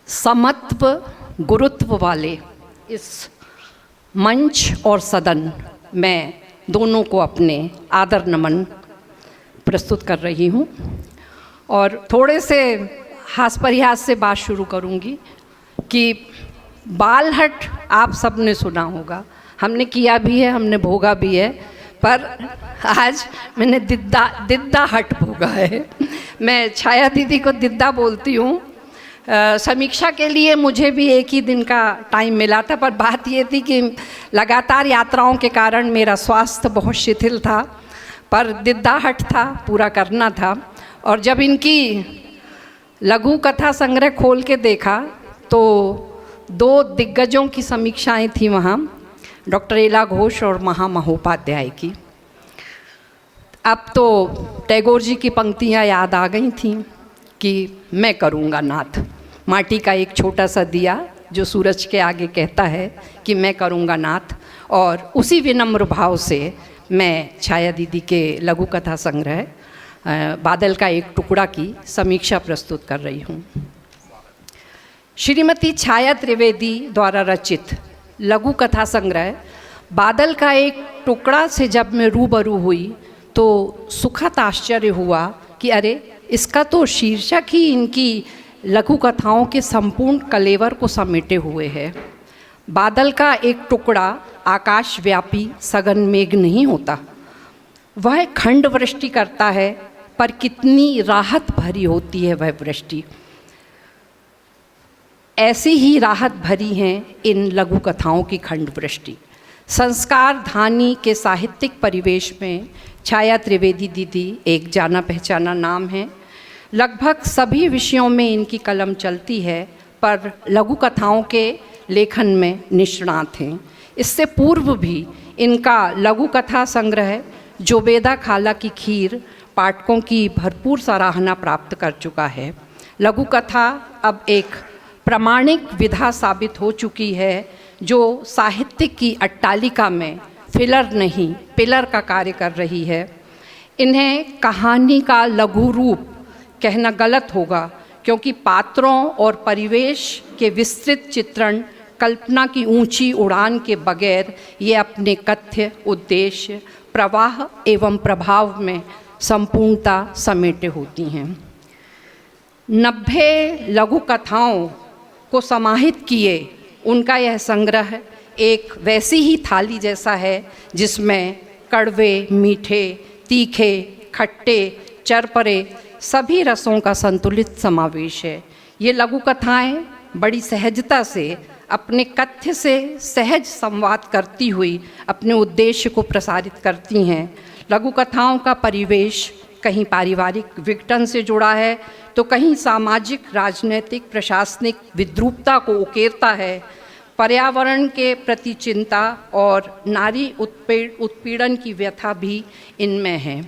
समत्व गुरुत्व वाले इस मंच और सदन में दोनों को अपने आदर नमन प्रस्तुत कर रही हूँ और थोड़े से हास परिहास से बात शुरू करूँगी कि बालहट आप सब ने सुना होगा, हमने किया भी है, हमने भोगा भी है, पर आज मैंने दिद्दा हट भोगा है। मैं छाया दीदी को दिद्दा बोलती हूँ। समीक्षा के लिए मुझे भी एक ही दिन का टाइम मिला था, पर बात ये थी कि लगातार यात्राओं के कारण मेरा स्वास्थ्य बहुत शिथिल था, पर दिद्दाहट था, पूरा करना था। और जब इनकी लघु कथा संग्रह खोल के देखा तो दो दिग्गजों की समीक्षाएं थी वहाँ, डॉक्टर एला घोष और महामहोपाध्याय की। अब तो टैगोर जी की पंक्तियाँ याद आ गई थीं कि मैं करूँगा नाथ, माटी का एक छोटा सा दिया जो सूरज के आगे कहता है कि मैं करूँगा नाथ। और उसी विनम्र भाव से मैं छाया दीदी के लघु कथा संग्रह बादल का एक टुकड़ा की समीक्षा प्रस्तुत कर रही हूँ। श्रीमती छाया त्रिवेदी द्वारा रचित लघु कथा संग्रह बादल का एक टुकड़ा से जब मैं रूबरू हुई तो सुखद आश्चर्य हुआ कि अरे, इसका तो शीर्षक ही इनकी लघु कथाओं के संपूर्ण कलेवर को समेटे हुए है। बादल का एक टुकड़ा आकाशव्यापी सघन मेघ नहीं होता, वह खंड वृष्टि करता है, पर कितनी राहत भरी होती है वह वृष्टि। ऐसी ही राहत भरी हैं इन लघु कथाओं की खंड वृष्टि। संस्कार धानी के साहित्यिक परिवेश में छाया त्रिवेदी दीदी एक जाना पहचाना नाम है। लगभग सभी विषयों में इनकी कलम चलती है, पर लघु कथाओं के लेखन में निष्णात हैं। इससे पूर्व भी इनका लघु कथा संग्रह जोबेदा खाला की खीर पाठकों की भरपूर सराहना प्राप्त कर चुका है। लघु कथा अब एक प्रामाणिक विधा साबित हो चुकी है, जो साहित्य की अट्टालिका में फिलर नहीं पिलर का कार्य कर रही है। इन्हें कहानी का लघु रूप कहना गलत होगा, क्योंकि पात्रों और परिवेश के विस्तृत चित्रण कल्पना की ऊंची उड़ान के बगैर ये अपने कथ्य, उद्देश्य, प्रवाह एवं प्रभाव में संपूर्णता समेटे होती हैं। 90 लघु कथाओं को समाहित किए उनका यह संग्रह एक वैसी ही थाली जैसा है जिसमें कड़वे, मीठे, तीखे, खट्टे, चरपरे सभी रसों का संतुलित समावेश है। ये लघु कथाएं बड़ी सहजता से अपने कथ्य से सहज संवाद करती हुई अपने उद्देश्य को प्रसारित करती हैं। लघु कथाओं का परिवेश कहीं पारिवारिक विघटन से जुड़ा है तो कहीं सामाजिक, राजनैतिक, प्रशासनिक विद्रूपता को उकेरता है। पर्यावरण के प्रति चिंता और नारी उत्पीड़न की व्यथा भी इनमें है।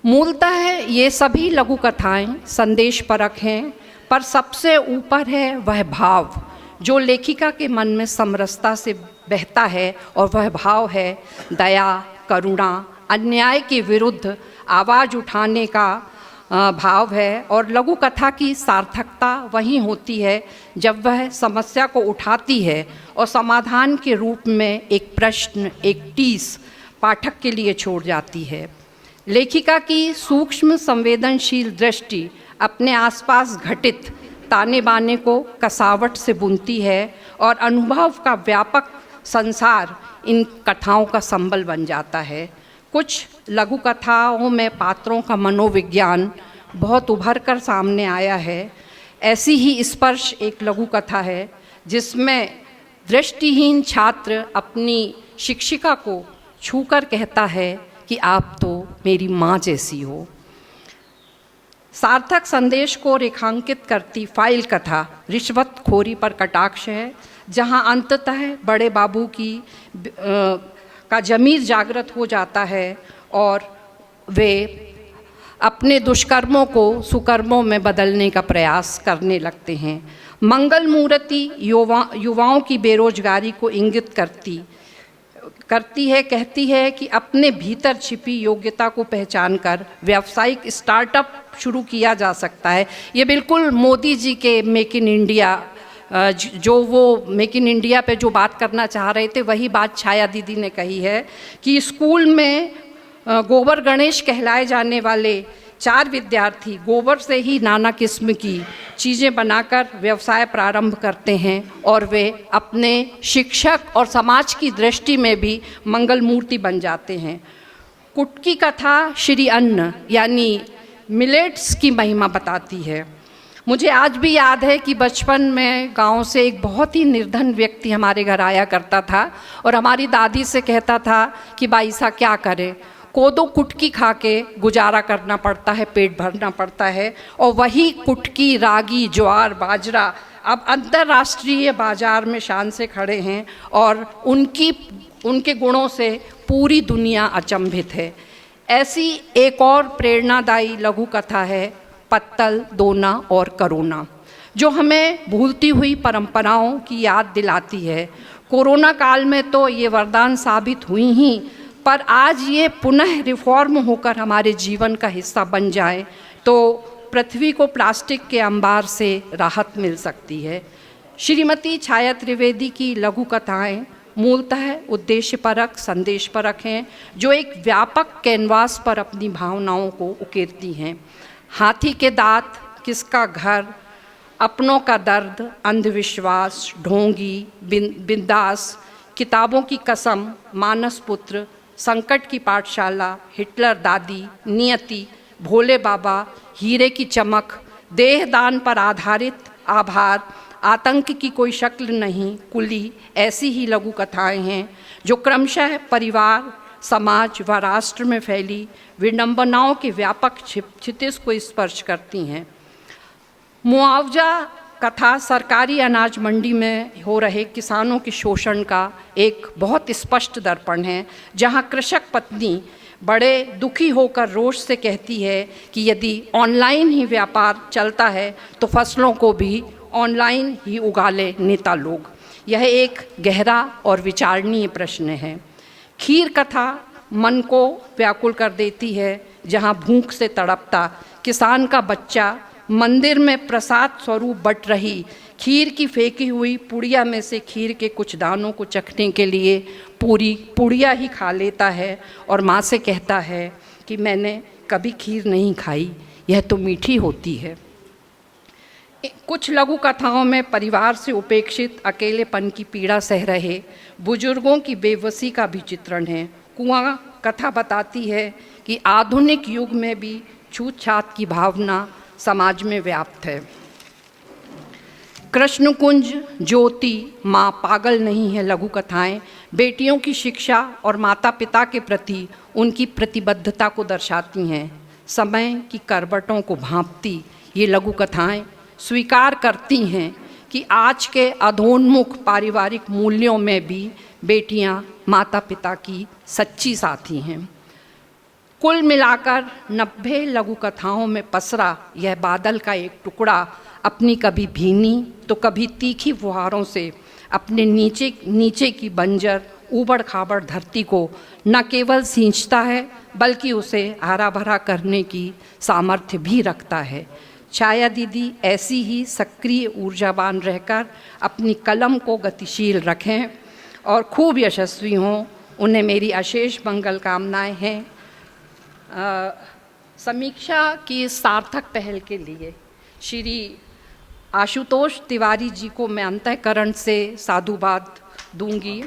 मूलतः ये सभी लघु कथाएं संदेशपरक हैं, पर सबसे ऊपर है वह भाव जो लेखिका के मन में समरसता से बहता है, और वह भाव है दया, करुणा, अन्याय के विरुद्ध आवाज़ उठाने का भाव है। और लघु कथा की सार्थकता वहीं होती है जब वह समस्या को उठाती है और समाधान के रूप में एक प्रश्न, एक टीस पाठक के लिए छोड़ जाती है। लेखिका की सूक्ष्म संवेदनशील दृष्टि अपने आसपास घटित ताने बाने को कसावट से बुनती है और अनुभव का व्यापक संसार इन कथाओं का संबल बन जाता है। कुछ लघु कथाओं में पात्रों का मनोविज्ञान बहुत उभर कर सामने आया है। ऐसी ही स्पर्श एक लघु कथा है जिसमें दृष्टिहीन छात्र अपनी शिक्षिका को छूकर कहता है कि आप तो मेरी माँ जैसी हो। सार्थक संदेश को रेखांकित करती फाइल कथा रिश्वतखोरी पर कटाक्ष है, जहाँ अंततः बड़े बाबू का जमीर जागृत हो जाता है और वे अपने दुष्कर्मों को सुकर्मों में बदलने का प्रयास करने लगते हैं। मंगल मूर्ति युवाओं की बेरोजगारी को इंगित करती करती है, कहती है कि अपने भीतर छिपी योग्यता को पहचानकर व्यावसायिक स्टार्टअप शुरू किया जा सकता है। ये बिल्कुल मोदी जी के मेक इन इंडिया, जो वो मेक इन इंडिया पे जो बात करना चाह रहे थे वही बात छाया दीदी ने कही है कि स्कूल में गोबर गणेश कहलाए जाने वाले 4 विद्यार्थी गोबर से ही नाना किस्म की चीज़ें बनाकर व्यवसाय प्रारंभ करते हैं और वे अपने शिक्षक और समाज की दृष्टि में भी मंगल मूर्ति बन जाते हैं। कुटकी कथा श्री अन्न यानी मिलेट्स की महिमा बताती है। मुझे आज भी याद है कि बचपन में गांव से एक बहुत ही निर्धन व्यक्ति हमारे घर आया करता था और हमारी दादी से कहता था कि भाई सा क्या करें, कोदो कुटकी खा के गुजारा करना पड़ता है, पेट भरना पड़ता है। और वही कुटकी, रागी, ज्वार, बाजरा अब अंतर्राष्ट्रीय बाजार में शान से खड़े हैं और उनके गुणों से पूरी दुनिया अचंभित है। ऐसी एक और प्रेरणादायी लघु कथा है पत्तल, दोना और करोना, जो हमें भूलती हुई परंपराओं की याद दिलाती है। कोरोना काल में तो ये वरदान साबित हुई ही, पर आज ये पुनः रिफॉर्म होकर हमारे जीवन का हिस्सा बन जाए तो पृथ्वी को प्लास्टिक के अंबार से राहत मिल सकती है। श्रीमती छाया त्रिवेदी की लघु कथाएं मूलतः उद्देश्यपरक, संदेशपरक हैं, जो एक व्यापक कैनवास पर अपनी भावनाओं को उकेरती हैं। हाथी के दांत, किसका घर, अपनों का दर्द, अंधविश्वास, ढोंगी, बिंदास, किताबों की कसम, मानस पुत्र, संकट की पाठशाला, हिटलर दादी, नियति, भोले बाबा, हीरे की चमक, देहदान पर आधारित, आभार, आतंक की कोई शक्ल नहीं, कुली, ऐसी ही लघु कथाएं हैं जो क्रमशः परिवार, समाज व राष्ट्र में फैली विडंबनाओं के व्यापक क्षितिज को स्पर्श करती हैं। मुआवजा कथा सरकारी अनाज मंडी में हो रहे किसानों के शोषण का एक बहुत स्पष्ट दर्पण है, जहां कृषक पत्नी बड़े दुखी होकर रोष से कहती है कि यदि ऑनलाइन ही व्यापार चलता है तो फसलों को भी ऑनलाइन ही उगा ले नेता लोग। यह एक गहरा और विचारणीय प्रश्न है। खीर कथा मन को व्याकुल कर देती है, जहां भूख से तड़पता किसान का बच्चा मंदिर में प्रसाद स्वरूप बट रही खीर की फेंकी हुई पुड़िया में से खीर के कुछ दानों को चखने के लिए पूरी पुड़िया ही खा लेता है और माँ से कहता है कि मैंने कभी खीर नहीं खाई, यह तो मीठी होती है। कुछ लघु कथाओं में परिवार से उपेक्षित अकेलेपन की पीड़ा सह रहे बुजुर्गों की बेबसी का भी चित्रण है। कुआं कथा बताती है कि आधुनिक युग में भी छूत छात की भावना समाज में व्याप्त है। कृष्णकुंज, ज्योति, माँ पागल नहीं है लघु कथाएं बेटियों की शिक्षा और माता पिता के प्रति उनकी प्रतिबद्धता को दर्शाती हैं। समय की करवटों को भांपती ये लघु कथाएं स्वीकार करती हैं कि आज के अधोन्मुख पारिवारिक मूल्यों में भी बेटियां माता पिता की सच्ची साथी हैं। कुल मिलाकर 90 लघु कथाओं में पसरा यह बादल का एक टुकड़ा अपनी कभी भीनी तो कभी तीखी फुहारों से अपने नीचे की बंजर ऊबड़ खाबड़ धरती को न केवल सींचता है बल्कि उसे हरा भरा करने की सामर्थ्य भी रखता है। छाया दीदी ऐसी ही सक्रिय ऊर्जावान रहकर अपनी कलम को गतिशील रखें और खूब यशस्वी हों, उन्हें मेरी अशेष मंगल कामनाएं हैं। समीक्षा की सार्थक पहल के लिए श्री आशुतोष तिवारी जी को मैं अंतःकरण से साधुवाद दूंगी।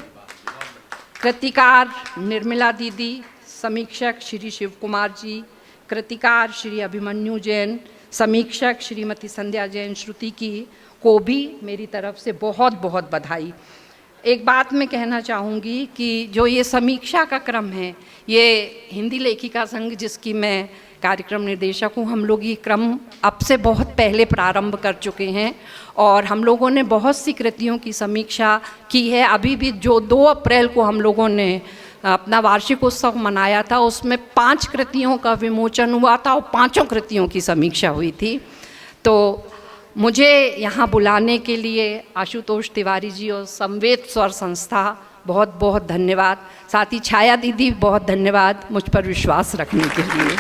कृतिकार निर्मला दीदी, समीक्षक श्री शिव कुमार जी, कृतिकार श्री अभिमन्यु जैन, समीक्षक श्रीमती संध्या जैन श्रुति की को भी मेरी तरफ से बहुत बहुत बधाई। एक बात मैं कहना चाहूँगी कि जो ये समीक्षा का क्रम है, ये हिंदी लेखिका संघ जिसकी मैं कार्यक्रम निर्देशक हूँ, हम लोग ये क्रम अब से बहुत पहले प्रारंभ कर चुके हैं और हम लोगों ने बहुत सी कृतियों की समीक्षा की है। अभी भी जो 2 अप्रैल को हम लोगों ने अपना वार्षिक उत्सव मनाया था, उसमें 5 कृतियों का विमोचन हुआ था और 5 कृतियों की समीक्षा हुई थी। तो मुझे यहाँ बुलाने के लिए आशुतोष तिवारी जी और संवेद स्वर संस्था बहुत बहुत धन्यवाद। साथ ही छाया दीदी बहुत धन्यवाद मुझ पर विश्वास रखने के लिए।